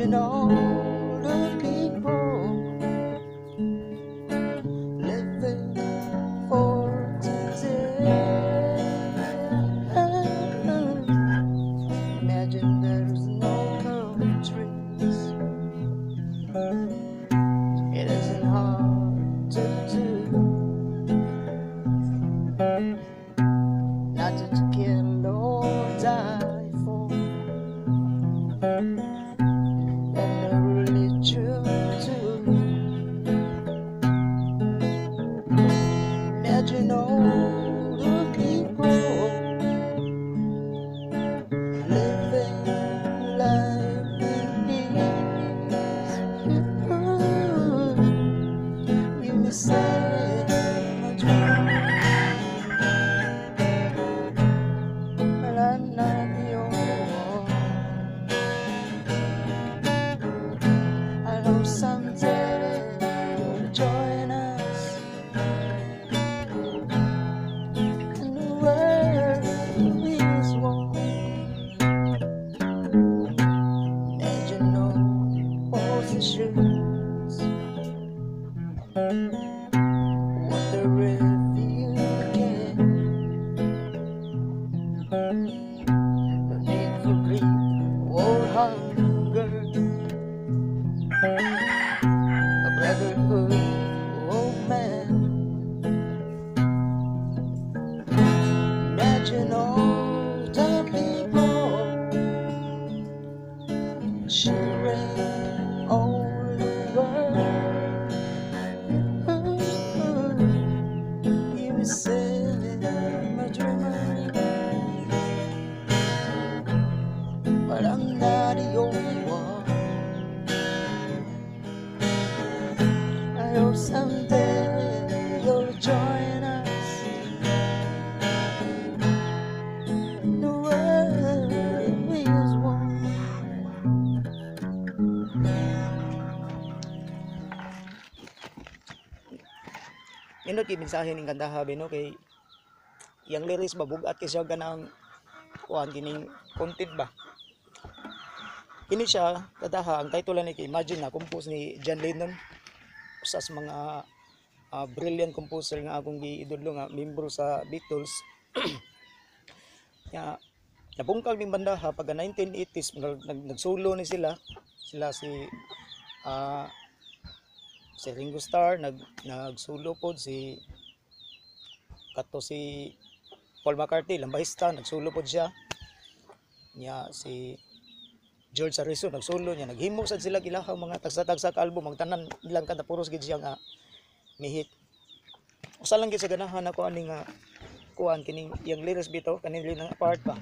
Imagine all the people living for today. Imagine there's no countries. It isn't hard to do not to kill or die for, and the religion too. Imagine all the people living life in peace. You may say I'm drunk, but I'm not the only one. I know someday you'll join us, and the world is one. Imagine no positions. Wonder if you can. No need for greed or hunger. A brotherhood of man. Imagine all the people sharing all the world. You said I'm a dreamer, but I'm not the only one. I hope someday you'll join us. The world is one. Nindot kay mensahe ning kanta habi no kay yang lyrics ba bugat kay siya ganang kuan kining content ba. Kini siya kadaha ang title ni kay Imagine na compose ni John Lennon, usa sa mga brilliant composer nga akong giidolo nga membro sa Beatles. Ya nabungkag ning banda ha pag 1980s nagsolo ni sila si Ringo Starr nagsolo pod si Paul McCartney lambahista nagsolo pod siya nya si George Harrison nagsolo niya naghimo sad sila ilahang mga tagsa-tagsa ka album ang tanan ilang kanta puros gid siya nga mihit usa lang gid sa ganahan ako ani nga kuan kining yang lyrics bitaw kaning linang part pa.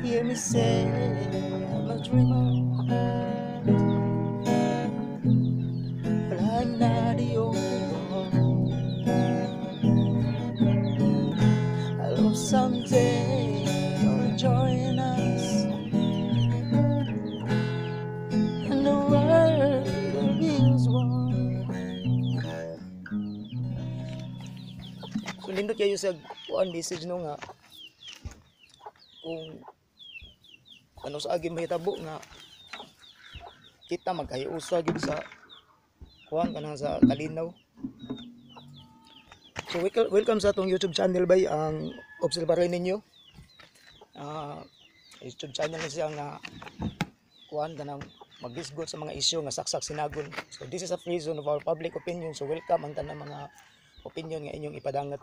Hear me say I'm a dreamer, but I'm not the only one. I hope someday you'll join us, and the world is one. So nindot kayo sa kuan message no nga kung ano sa agi mahitabo nga kita magkahiusa gid sa kuan kanang sa kalinaw. So welcome sa atong YouTube channel bay ang obserbahan ninyo. YouTube channel ni siya nga kuan kanang magdisgot sa mga isyu nga saksak sinagol. So this is a free zone of our public opinion. So welcome ang tanang mga opinion nga inyong ipadangat.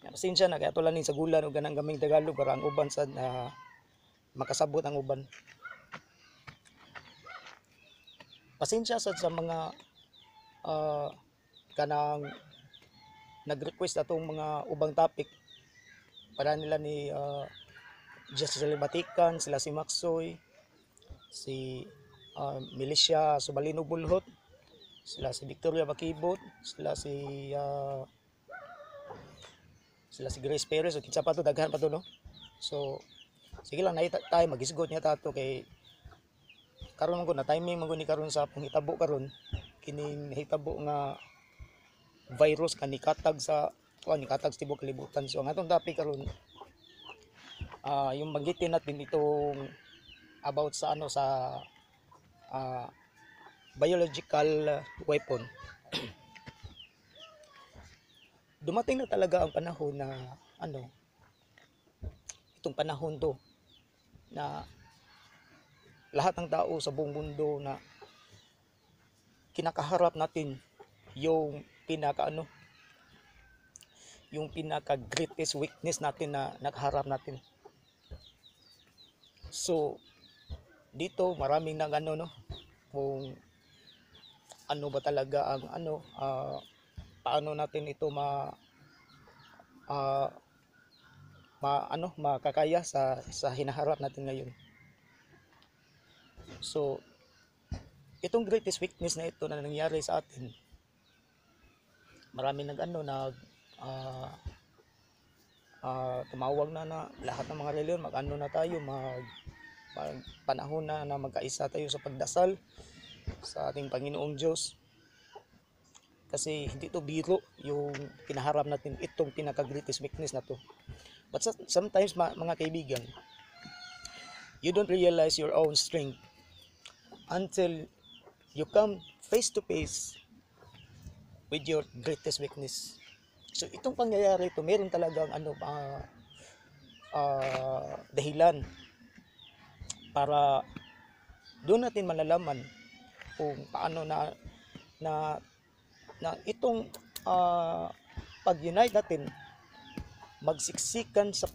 Pasensya na kaya tulan ning sa gulan o ganang gaming Tagalog para ang uban sa makasabot ang uban. Pasensya sa mga kanang nag-request atong mga ubang topic para nila ni Justice Libatican, sila si Maxoy, si Milicia Subalino Bulhot, sila si Victoria Bakibot, sila si Grace Perez o kinsa pa to daghan pa to no. So sige lang naita tayo magisgot niya tato kay karon ko na timing man ni karon sa panghitabo karon kining hitabo nga virus kanikatag sa nikatag sa tibuok kalibutan. So ang atong topic karon yung banggitin natin itong about sa ano sa ah, biological weapon. Dumating na talaga ang panahon na ano, itong panahon to na lahat ng tao sa buong mundo na kinakaharap natin yung pinaka greatest weakness natin na nakaharap natin. So dito maraming nang ano no, kung ano ba talaga ang paano natin ito ah, makakaya sa hinaharap natin ngayon. So itong greatest weakness na ito na nangyari sa atin, marami ah, tumawag na lahat ng mga reliyon, na tayo, panahon na magkaisa tayo sa pagdasal sa ating Panginoong Diyos. Kasi hindi to biro yung pinaharap natin, itong pinaka greatest weakness na to. But sometimes mga kaibigan, you don't realize your own strength until you come face to face with your greatest weakness. So itong pangyayari ito, meron talagang dahilan para doon natin malalaman kung paano na itong pag-unite natin, magsiksikan sa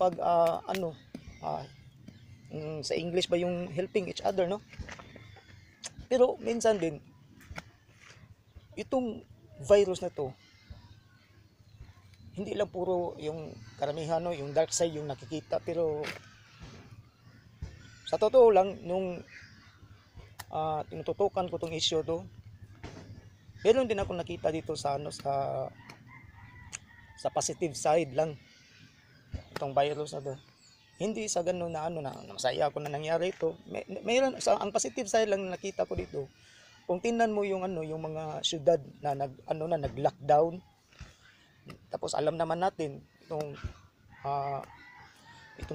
sa English ba yung helping each other, no? Pero minsan din itong virus na to, hindi lang puro yung karamihan, no, yung dark side yung nakikita, pero sa totoo lang nung tinututukan ko tong issue to, meron din ako nakita dito sa positive side lang itong virus na to. Hindi sa ganun na masaya ako na nangyari ito. Mayroon ang positive side lang na nakita ko dito. Kung tingnan mo yung yung mga syudad na nag-lockdown. Tapos alam naman natin itong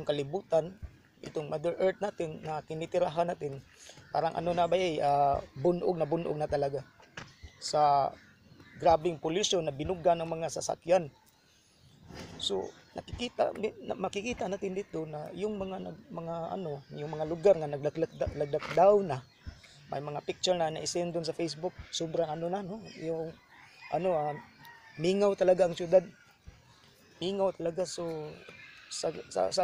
kalibutan, itong Mother Earth natin na tinitirahan natin, parang bunog na talaga sa grabing pollution na binuga ng mga sasakyan. So makikita natin dito na yung yung mga lugar na nag-lockdown na, may mga picture na na-send doon sa Facebook, sobrang yung mingaw talaga ang syudad, mingaw talaga. So sa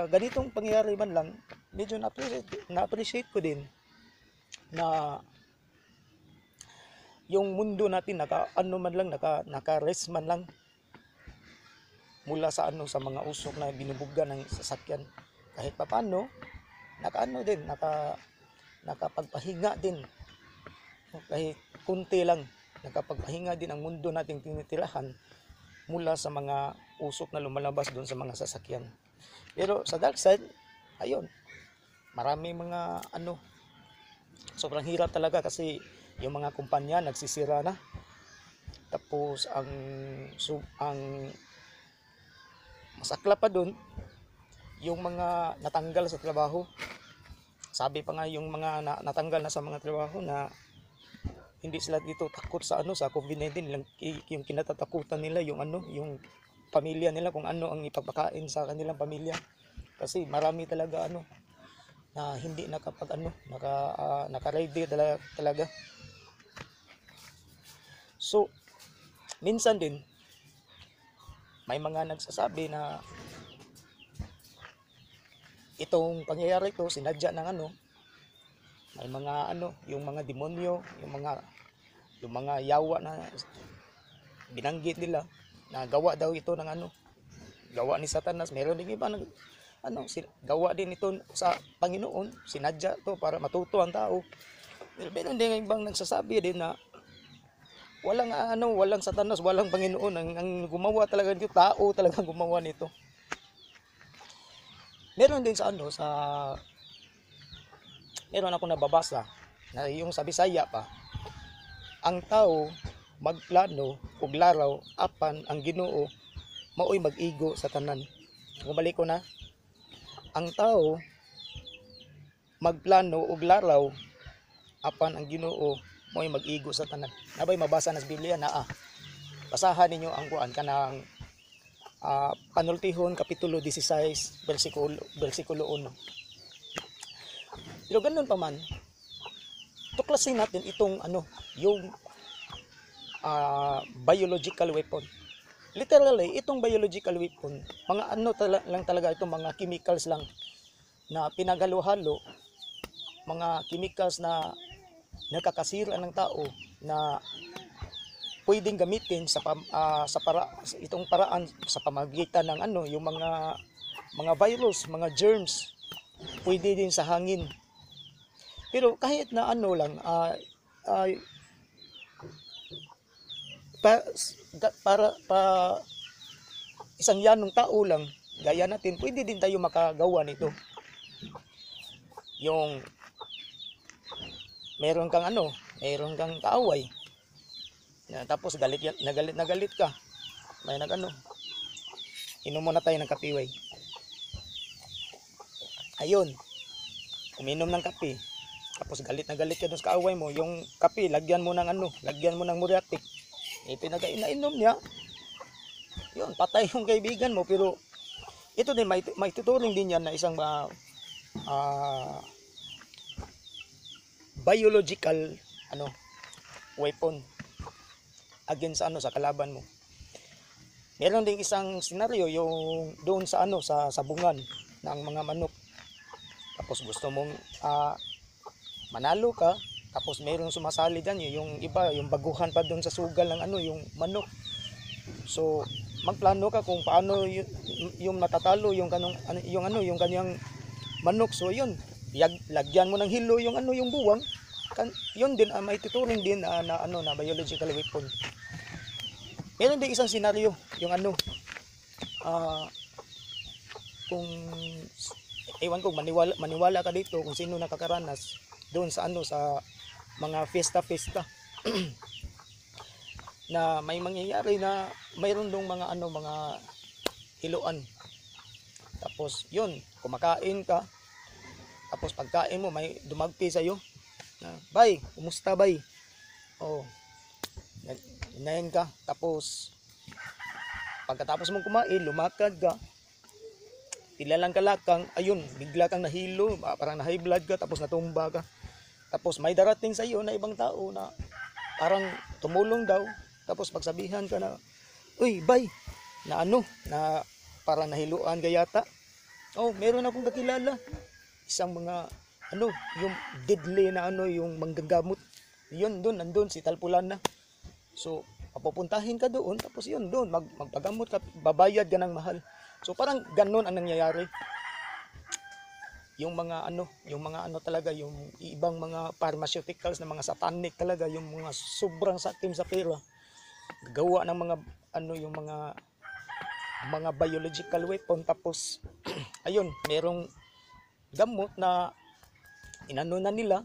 ganitong pangyayari man lang, medyo na-appreciate ko din na yung mundo natin naka-rest man lang mula sa mga usok na binubuga ng sasakyan. Kahit papaano nakapagpahinga din, kahit kunti lang, nakapagpahinga din ang mundo nating tinitirahan mula sa mga usok na lumalabas doon sa mga sasakyan. Pero sa dark side, ayun, marami mga sobrang hirap talaga kasi yung mga kumpanya nagsisira na. Tapos ang masakla pa doon, yung mga natanggal sa trabaho. Sabi pa nga yung mga natanggal na sa mga trabaho na hindi sila dito takot sa sa COVID-19, yung kinatatakutan nila yung yung pamilya nila, kung ano ang ipapakain sa kanilang pamilya. Kasi marami talaga na hindi naka-ready talaga. So minsan din may mga nagsasabi na itong pangyayari ito sinadya ng may mga yung mga demonyo, yung mga yawa na binanggit nila na gawa daw ito ng gawa ni Satanas. Meron din iba gawa din ito sa Panginoon, sinadya to para matuto ang tao. Pero meron din ibang nagsasabi din na walang Satanas, walang Panginoon, ang gumawa talaga nito, tao talaga gumawa nito. Meron din meron ako nababasa na yung sa Bisaya pa, ang tao magplano ug laraw apan ang Ginoo maoy mag-igo sa tanan. Bumalik ko na, ang tao magplano og laraw apan ang Ginoo mo'y mag-igo sa tanan. Nabay mabasa na sa Biblia na basahan ninyo ang kuan kanang Panultihon kapitulo 16 bersikulo 1. Pero ganun pa man, tuklasin natin itong yung biological weapon. Literally, itong biological weapon, mga lang talaga itong mga chemicals lang na pinaghalo-halo, mga chemicals na nakakasira ng tao na pwedeng gamitin itong paraan sa pamagitan ng yung mga virus, mga germs, pwede din sa hangin. Pero kahit na para isang yanong tao lang, gaya natin, pwede din tayo makagawa nito. Yung meron kang kaaway. Tapos galit ka. May inom muna tayo ng kape, ayun, uminom ng kape. Tapos galit ka dun sa kaaway mo, yung kape, lagyan mo ng muriatic. Pinagainom niya. Yun, patay yung kaibigan mo. Pero ito din, may tuturing din yan na isang biological weapon against sa kalaban mo. Meron ding isang senaryo yung doon sa sa sabungan ng mga manok. Tapos gusto mong manalo ka, tapos mayroong sumasali diyan yung iba, yung baguhan pa doon sa sugal ng yung manok. So magplano ka kung paano yung matatalo yung kanyang manok. So yun, lagyan mo ng hilo yung yung buwang. Yun din may tuturing din na biological weapon. Meron din isang senaryo yung kung ewan ko, maniwala ka dito kung sino nakakaranas doon sa sa mga fiesta na may mangyayari na mayroon dong mga mga hiluan. Tapos yun, kumakain ka, tapos pagkain mo may dumagpi sa iyo na, "Bay, kumusta bay?" Oh. Inayin ka, tapos pagkatapos mong kumain, lumakad ka, tila lang kalakang, ayun, bigla kang nahilo, parang na high blood ka, tapos natumba ka. Tapos may darating sa iyo na ibang tao na parang tumulong daw, tapos pagsabihan ka na, "Uy, bay, na na parang nahiluan ka yata." "Oh, meron akong kakilala, isang mga yung deadly na yung manggagamot." Yun, nandun si Talpulana. So papupuntahin ka doon, tapos yun doon magpagamot ka, babayad ka ng mahal. So parang ganun ang nangyayari. Yung mga talaga, yung ibang mga pharmaceuticals na mga satanic talaga, yung mga sobrang sakim sa pera, gawa ng mga yung mga biological weapon. Tapos ayun, merong gamot na na nila,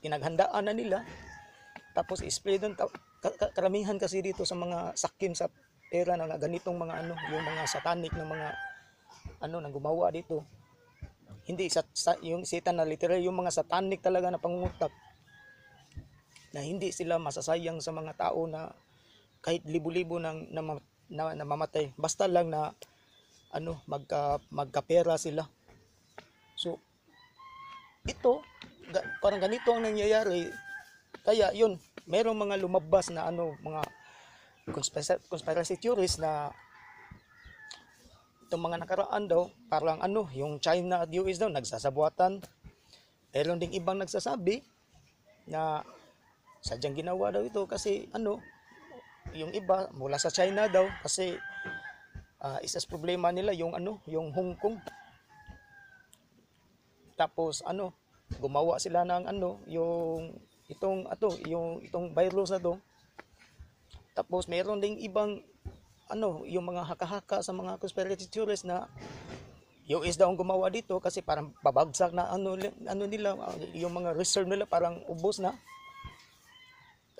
pinaghandaan na nila, tapos i-spray doon. Karamihan kasi dito sa mga sakim sa pera na ganitong mga yung mga satanic na mga nang gumawa dito, hindi yung satan na literal, yung mga satanic talaga na pangungutak, na hindi sila masasayang sa mga tao na kahit libo-libo na mamatay, basta lang na magkapera sila. So ito, parang ganito ang nangyayari. Kaya yun, merong mga lumabas na mga conspiracy theories na itong mga nakaraan daw, parang yung China at US daw nagsasabuatan. Meron ding ibang nagsasabi na sadyang ginawa daw ito kasi yung iba mula sa China daw, kasi isas problema nila yung yung Hong Kong. Tapos gumawa sila ng yung itong virus na to. Tapos mayroon ding ibang yung mga haka-haka sa mga conspiracy theories na US daw ang gumawa dito kasi parang babagsak na nila, yung mga reserve nila parang ubos na.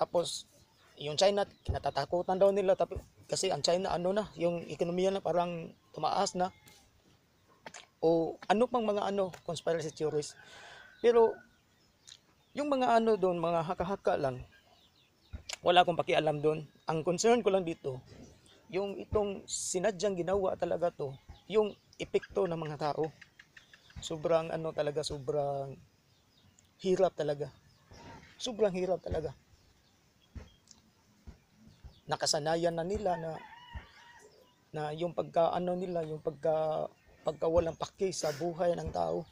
Tapos yung China, kinatatakutan daw nila kasi ang China yung ekonomiya na parang tumaas na. O pang mga conspiracy theories. Pero yung mga ano doon, mga haka-haka lang, wala akong pakialam doon. Ang concern ko lang dito, yung itong sinadyang ginawa talaga to, yung epekto ng mga tao. Sobrang ano talaga, sobrang hirap talaga. Sobrang hirap talaga. Nakasanayan na nila na yung pagkaano nila, yung pagka walang paki sa buhay ng tao,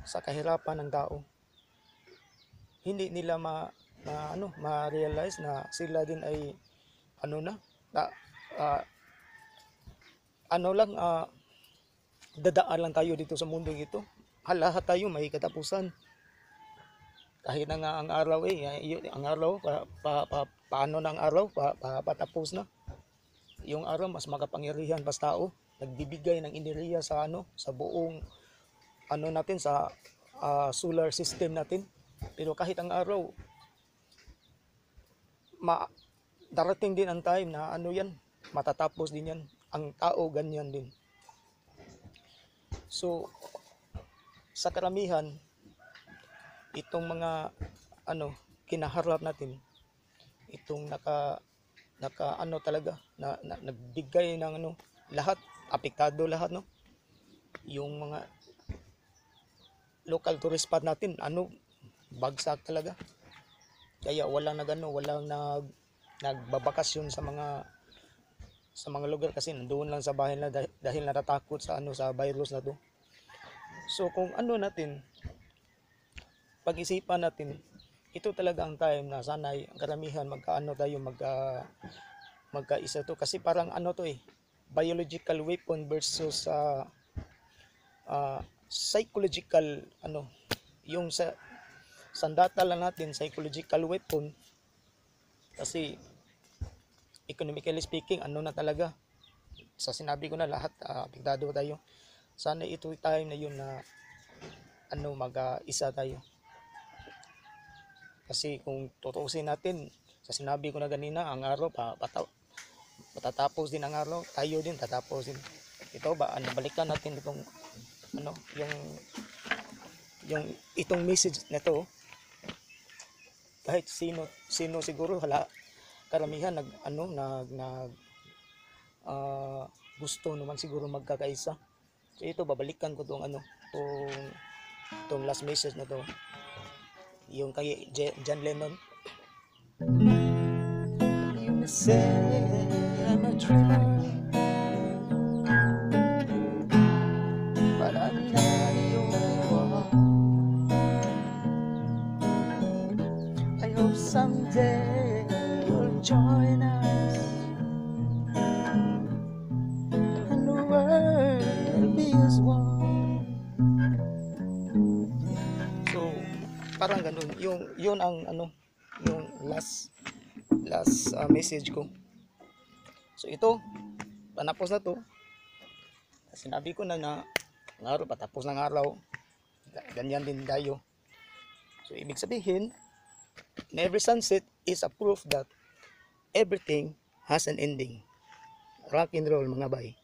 sa kahirapan ng tao. Hindi nila ma-realize na sila din ay ano na ah, ano lang dadaan lang tayo dito sa mundong ito. Lahat tayo may katapusan. Kahit na nga ang araw ang araw paano na ang araw patapos na. Yung araw mas makapangyarihan pa sa tao, nagbibigay ng enerhiya sa sa buong natin sa solar system natin. Pero kahit ang araw darating din ang time na yan, matatapos din yan. Ang tao ganyan din. So sa karamihan itong mga kinaharap natin, itong naka talaga na nagbigay ng lahat, apektado lahat, no, yung mga local tourist spot natin bagsak talaga. Kaya walang nagbabakasyon sa mga lugar kasi nandoon lang sa bahay na dahil natatakot sa sa virus na to. So kung natin pag-isipan natin, ito talaga ang time na sana ang karamihan tayo magkaisa to, kasi parang to biological weapon versus psychological yung sa sandata lang natin psychological weapon, kasi economically speaking na talaga sa sinabi ko na lahat apektado tayo. Sana ito time na yun na mag-isa tayo. Kasi kung tutuusin natin, sa sinabi ko na ganina, ang araw patatapos din ang araw, tayo din tatapos din. Ito ba, balikan natin itong yung itong message na to. Kahit sino siguro karamihan gusto naman siguro magkakaisa. So ito, babalikan ko tong last message na to, yung kay John Lennon. You say I'm a dreamer, but I'm not the only one. I hope someday you'll join us and the world will be as one. So parang ganun, yun ang yung last message ko. So ito, panapos na to. Sinabi ko na ang araw patapos ng araw, ganyan din tayo. So ibig sabihin, in every sunset is a proof that everything has an ending. Rock and roll mga bay.